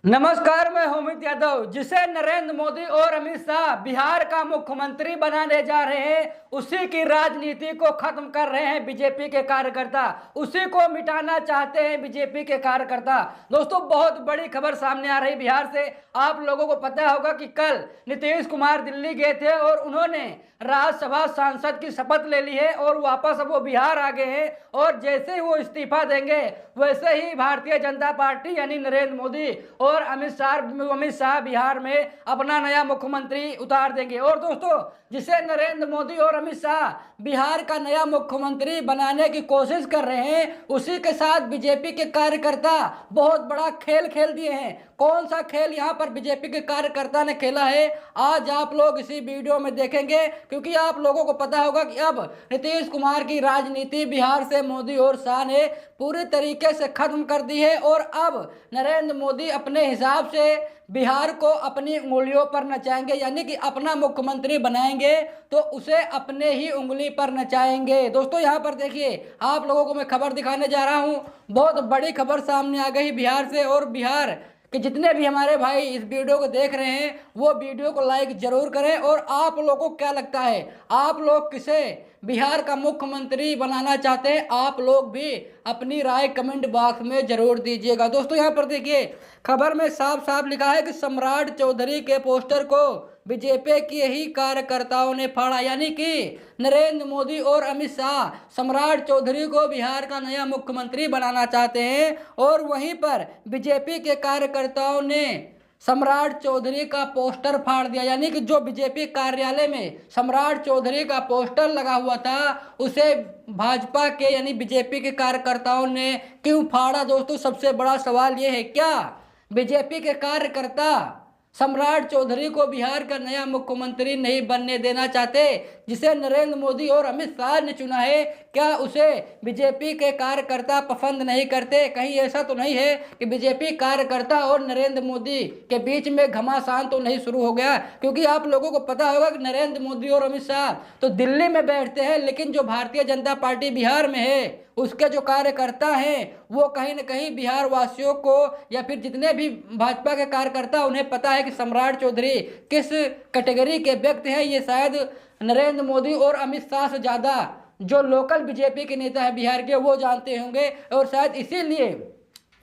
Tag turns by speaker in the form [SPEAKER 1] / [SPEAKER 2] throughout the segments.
[SPEAKER 1] नमस्कार, मैं अमित यादव। जिसे नरेंद्र मोदी और अमित शाह बिहार का मुख्यमंत्री बनाने जा रहे हैं, उसी की राजनीति को खत्म कर रहे हैं बीजेपी के कार्यकर्ता। उसी को मिटाना चाहते हैं बीजेपी के कार्यकर्ता। दोस्तों, बहुत बड़ी खबर सामने आ रही बिहार से। आप लोगों को पता होगा कि कल नीतीश कुमार दिल्ली गए थे और उन्होंने राज्यसभा सांसद की शपथ ले ली है और वापस अब वो बिहार आ गए हैं। और जैसे ही वो इस्तीफा देंगे, वैसे ही भारतीय जनता पार्टी यानी नरेंद्र मोदी और अमित शाह बिहार में अपना नया मुख्यमंत्री उतार देंगे। और दोस्तों, जिसे नरेंद्र मोदी और अमित शाह बिहार का नया मुख्यमंत्री बनाने की कोशिश कर रहे हैं, उसी के साथ बीजेपी के कार्यकर्ता बहुत बड़ा खेल खेल दिए हैं। कौन सा खेल यहाँ पर बीजेपी के कार्यकर्ता ने खेला है, आज आप लोग इसी वीडियो में देखेंगे। क्योंकि आप लोगों को पता होगा कि अब नीतीश कुमार की राजनीति बिहार से मोदी और शाह ने पूरी तरीके से खत्म कर दी है। और अब नरेंद्र मोदी अपने हिसाब से बिहार को अपनी उंगलियों पर नचाएंगे, यानी कि अपना मुख्यमंत्री बनाएंगे तो उसे अपने ही उंगली पर नचाएंगे। दोस्तों, यहाँ पर देखिए, आप लोगों को मैं खबर दिखाने जा रहा हूँ। बहुत बड़ी खबर सामने आ गई बिहार से। और बिहार कि जितने भी हमारे भाई इस वीडियो को देख रहे हैं, वो वीडियो को लाइक जरूर करें। और आप लोगों को क्या लगता है, आप लोग किसे बिहार का मुख्यमंत्री बनाना चाहते हैं, आप लोग भी अपनी राय कमेंट बॉक्स में जरूर दीजिएगा। दोस्तों, यहाँ पर देखिए, खबर में साफ साफ लिखा है कि सम्राट चौधरी के पोस्टर को बीजेपी के ही कार्यकर्ताओं ने फाड़ा। यानी कि नरेंद्र मोदी और अमित शाह सम्राट चौधरी को बिहार का नया मुख्यमंत्री बनाना चाहते हैं और वहीं पर बीजेपी के कार्यकर्ताओं ने सम्राट चौधरी का पोस्टर फाड़ दिया। यानी कि जो बीजेपी कार्यालय में सम्राट चौधरी का पोस्टर लगा हुआ था, उसे भाजपा के यानी बीजेपी के कार्यकर्ताओं ने क्यों फाड़ा? दोस्तों, सबसे बड़ा सवाल ये है, क्या बीजेपी के कार्यकर्ता सम्राट चौधरी को बिहार का नया मुख्यमंत्री नहीं बनने देना चाहते, जिसे नरेंद्र मोदी और अमित शाह ने चुना है? क्या उसे बीजेपी के कार्यकर्ता पसंद नहीं करते? कहीं ऐसा तो नहीं है कि बीजेपी कार्यकर्ता और नरेंद्र मोदी के बीच में घमासान तो नहीं शुरू हो गया? क्योंकि आप लोगों को पता होगा कि नरेंद्र मोदी और अमित शाह तो दिल्ली में बैठते हैं, लेकिन जो भारतीय जनता पार्टी बिहार में है, उसके जो कार्यकर्ता हैं, वो कहीं न कहीं बिहार वासियों को या फिर जितने भी भाजपा के कार्यकर्ता, उन्हें पता है कि सम्राट चौधरी किस कैटेगरी के व्यक्ति हैं। ये शायद नरेंद्र मोदी और अमित शाह से ज़्यादा जो लोकल बीजेपी के नेता हैं बिहार के, वो जानते होंगे। और शायद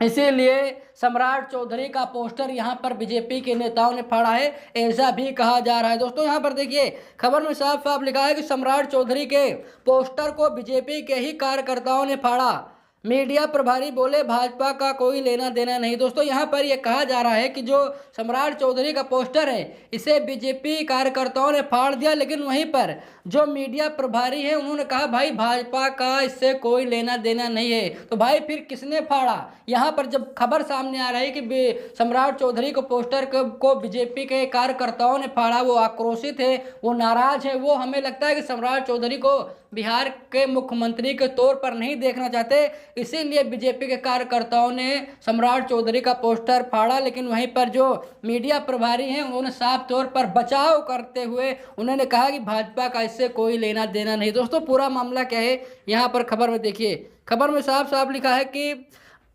[SPEAKER 1] इसीलिए सम्राट चौधरी का पोस्टर यहाँ पर बीजेपी के नेताओं ने फाड़ा है, ऐसा भी कहा जा रहा है। दोस्तों, यहाँ पर देखिए, खबर में साफ साफ लिखा है कि सम्राट चौधरी के पोस्टर को बीजेपी के ही कार्यकर्ताओं ने फाड़ा। मीडिया प्रभारी बोले, भाजपा का कोई लेना देना नहीं। दोस्तों, यहाँ पर यह कहा जा रहा है कि जो सम्राट चौधरी का पोस्टर है, इसे बीजेपी कार्यकर्ताओं ने फाड़ दिया, लेकिन वहीं पर जो मीडिया प्रभारी है, उन्होंने कहा भाई भाजपा का इससे कोई लेना देना नहीं है। तो भाई फिर किसने फाड़ा? यहाँ पर जब खबर सामने आ रही है कि सम्राट चौधरी को पोस्टर को बीजेपी के कार्यकर्ताओं ने फाड़ा, वो आक्रोशित है, वो नाराज है, वो हमें लगता है कि सम्राट चौधरी को बिहार के मुख्यमंत्री के तौर पर नहीं देखना चाहते, इसीलिए बीजेपी के कार्यकर्ताओं ने सम्राट चौधरी का पोस्टर फाड़ा। लेकिन वहीं पर जो मीडिया प्रभारी हैं, उन्होंने साफ तौर पर बचाव करते हुए उन्होंने कहा कि भाजपा का इससे कोई लेना देना नहीं। दोस्तों, पूरा मामला क्या है, यहाँ पर खबर में देखिए। खबर में साफ साफ लिखा है कि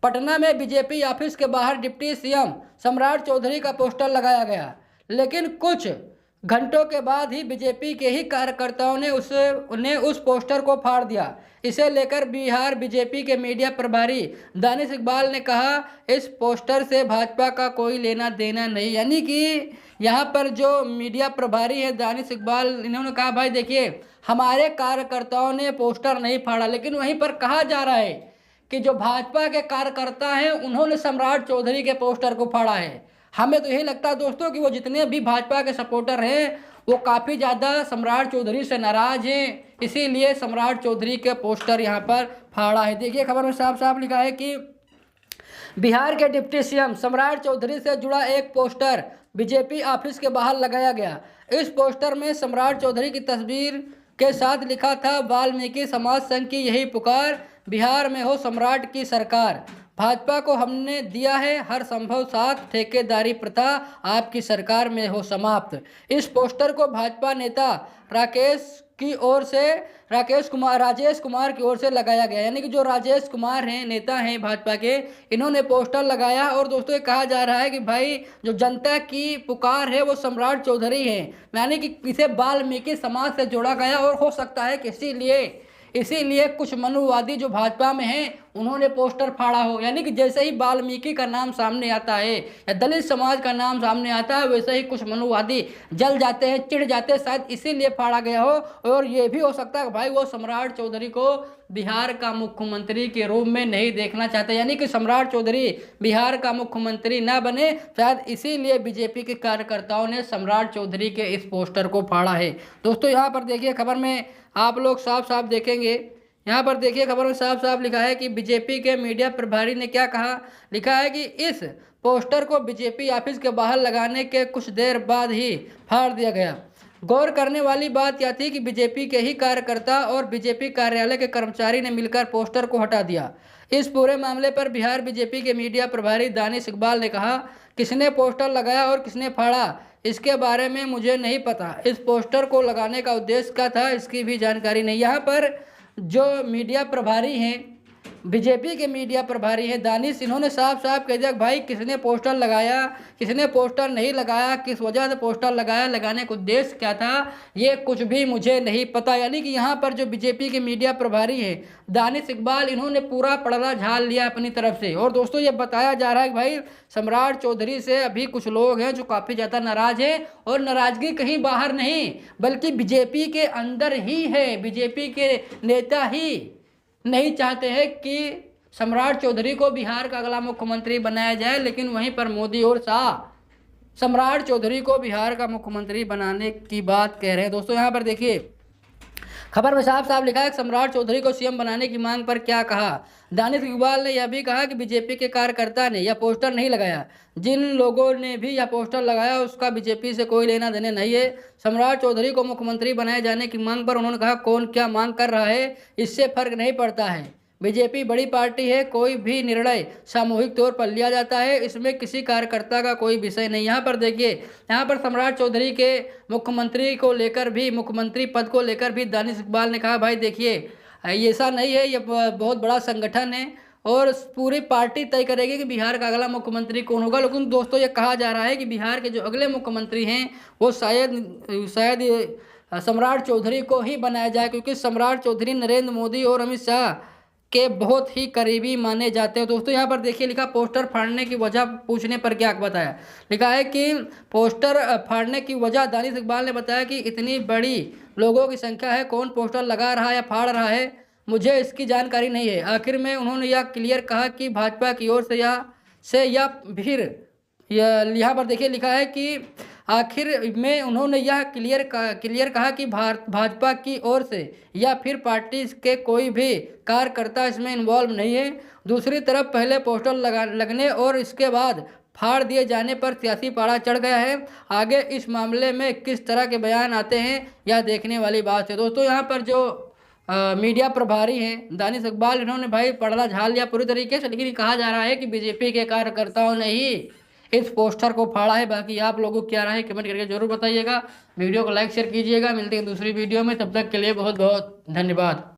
[SPEAKER 1] पटना में बीजेपी ऑफिस के बाहर डिप्टी सीएम सम्राट चौधरी का पोस्टर लगाया गया, लेकिन कुछ घंटों के बाद ही बीजेपी के ही कार्यकर्ताओं ने उस पोस्टर को फाड़ दिया। इसे लेकर बिहार बीजेपी के मीडिया प्रभारी दानिश इकबाल ने कहा, इस पोस्टर से भाजपा का कोई लेना देना नहीं। यानी कि यहाँ पर जो मीडिया प्रभारी है दानिश इकबाल, इन्होंने कहा भाई देखिए, हमारे कार्यकर्ताओं ने पोस्टर नहीं फाड़ा। लेकिन वहीं पर कहा जा रहा है कि जो भाजपा के कार्यकर्ता हैं, उन्होंने सम्राट चौधरी के पोस्टर को फाड़ा है। हमें तो यही लगता है दोस्तों कि वो जितने भी भाजपा के सपोर्टर हैं, वो काफ़ी ज़्यादा सम्राट चौधरी से नाराज हैं, इसीलिए सम्राट चौधरी के पोस्टर यहाँ पर फाड़ा है। देखिए, खबर में साफ साफ लिखा है कि बिहार के डिप्टी सीएम सम्राट चौधरी से जुड़ा एक पोस्टर बीजेपी ऑफिस के बाहर लगाया गया। इस पोस्टर में सम्राट चौधरी की तस्वीर के साथ लिखा था, वाल्मीकि समाज संघ की यही पुकार, बिहार में हो सम्राट की सरकार, भाजपा को हमने दिया है हर संभव साथ, ठेकेदारी प्रथा आपकी सरकार में हो समाप्त। इस पोस्टर को भाजपा नेता राकेश की ओर से राजेश कुमार की ओर से लगाया गया, यानी कि जो राजेश कुमार हैं, नेता हैं भाजपा के, इन्होंने पोस्टर लगाया। और दोस्तों ये कहा जा रहा है कि भाई जो जनता की पुकार है वो सम्राट चौधरी हैं, यानी कि इसे वाल्मीकि समाज से जोड़ा गया। और हो सकता है कि इसीलिए कुछ मनुवादी जो भाजपा में हैं उन्होंने पोस्टर फाड़ा हो, यानी कि जैसे ही वाल्मीकि का नाम सामने आता है या दलित समाज का नाम सामने आता है, वैसे ही कुछ मनुवादी जल जाते हैं, चिढ़ जाते हैं, शायद इसीलिए फाड़ा गया हो। और ये भी हो सकता है कि भाई वो सम्राट चौधरी को बिहार का मुख्यमंत्री के रूप में नहीं देखना चाहते, यानी कि सम्राट चौधरी बिहार का मुख्यमंत्री ना बने, शायद इसीलिए बीजेपी के कार्यकर्ताओं ने सम्राट चौधरी के इस पोस्टर को फाड़ा है। दोस्तों यहाँ पर देखिए खबर में आप लोग साफ साफ देखेंगे, यहाँ पर देखिए खबर में साफ साफ लिखा है कि बीजेपी के मीडिया प्रभारी ने क्या कहा। लिखा है कि इस पोस्टर को बीजेपी ऑफिस के बाहर लगाने के कुछ देर बाद ही फाड़ दिया गया। गौर करने वाली बात यह थी कि बीजेपी के ही कार्यकर्ता और बीजेपी कार्यालय के कर्मचारी ने मिलकर पोस्टर को हटा दिया। इस पूरे मामले पर बिहार बीजेपी के मीडिया प्रभारी दानिश इकबाल ने कहा, किसने पोस्टर लगाया और किसने फाड़ा इसके बारे में मुझे नहीं पता। इस पोस्टर को लगाने का उद्देश्य क्या था इसकी भी जानकारी नहीं। यहाँ पर जो मीडिया प्रभारी हैं, बीजेपी के मीडिया प्रभारी हैं दानिश, इन्होंने साफ साफ कह दिया भाई किसने पोस्टर लगाया, किसने पोस्टर नहीं लगाया, किस वजह से पोस्टर लगाया, लगाने का उद्देश्य क्या था, ये कुछ भी मुझे नहीं पता। यानी कि यहाँ पर जो बीजेपी के मीडिया प्रभारी हैं दानिश इकबाल, इन्होंने पूरा पड़ला झाल लिया अपनी तरफ से। और दोस्तों ये बताया जा रहा है कि भाई सम्राट चौधरी से अभी कुछ लोग हैं जो काफ़ी ज़्यादा नाराज़ हैं, और नाराज़गी कहीं बाहर नहीं बल्कि बीजेपी के अंदर ही है। बीजेपी के नेता ही नहीं चाहते हैं कि सम्राट चौधरी को बिहार का अगला मुख्यमंत्री बनाया जाए, लेकिन वहीं पर मोदी और शाह सम्राट चौधरी को बिहार का मुख्यमंत्री बनाने की बात कह रहे हैं। दोस्तों यहाँ पर देखिए खबर में साफ साफ लिखा है कि सम्राट चौधरी को सीएम बनाने की मांग पर क्या कहा। दानिश इकबाल ने यह भी कहा कि बीजेपी के कार्यकर्ता ने यह पोस्टर नहीं लगाया, जिन लोगों ने भी यह पोस्टर लगाया उसका बीजेपी से कोई लेना देना नहीं है। सम्राट चौधरी को मुख्यमंत्री बनाए जाने की मांग पर उन्होंने कहा, कौन क्या मांग कर रहा है इससे फर्क नहीं पड़ता है। बीजेपी बड़ी पार्टी है, कोई भी निर्णय सामूहिक तौर पर लिया जाता है, इसमें किसी कार्यकर्ता का कोई विषय नहीं। यहाँ पर देखिए, यहाँ पर सम्राट चौधरी के मुख्यमंत्री को लेकर भी, मुख्यमंत्री पद को लेकर भी दानिश इकबाल ने कहा भाई देखिए ऐसा नहीं है, ये बहुत बड़ा संगठन है और पूरी पार्टी तय करेगी कि बिहार का अगला मुख्यमंत्री कौन होगा। लेकिन दोस्तों ये कहा जा रहा है कि बिहार के जो अगले मुख्यमंत्री हैं वो शायद सम्राट चौधरी को ही बनाया जाए, क्योंकि सम्राट चौधरी नरेंद्र मोदी और अमित शाह के बहुत ही करीबी माने जाते हैं। दोस्तों यहाँ पर देखिए लिखा, पोस्टर फाड़ने की वजह पूछने पर क्या बताया। लिखा है कि पोस्टर फाड़ने की वजह दानिश इकबाल ने बताया कि इतनी बड़ी लोगों की संख्या है, कौन पोस्टर लगा रहा है या फाड़ रहा है मुझे इसकी जानकारी नहीं है। आखिर में उन्होंने यह क्लियर कहा कि भाजपा की ओर से या फिर यहाँ पर देखिए लिखा है कि आखिर में उन्होंने यह क्लियर कहा कि भाजपा की ओर से या फिर पार्टी के कोई भी कार्यकर्ता इसमें इन्वॉल्व नहीं है। दूसरी तरफ पहले पोस्टर लगने और इसके बाद फाड़ दिए जाने पर सियासी पारा चढ़ गया है। आगे इस मामले में किस तरह के बयान आते हैं यह देखने वाली बात है। दोस्तों यहाँ पर जो मीडिया प्रभारी हैं दानिश इकबाल, इन्होंने भाई पड़ला झाल लिया पूरी तरीके से, लेकिन कहा जा रहा है कि बीजेपी के कार्यकर्ताओं ने ही इस पोस्टर को फाड़ा है। बाकी आप लोगों को क्या राय है कमेंट करके जरूर बताइएगा। वीडियो को लाइक शेयर कीजिएगा। मिलते हैं दूसरी वीडियो में, तब तक के लिए बहुत बहुत धन्यवाद।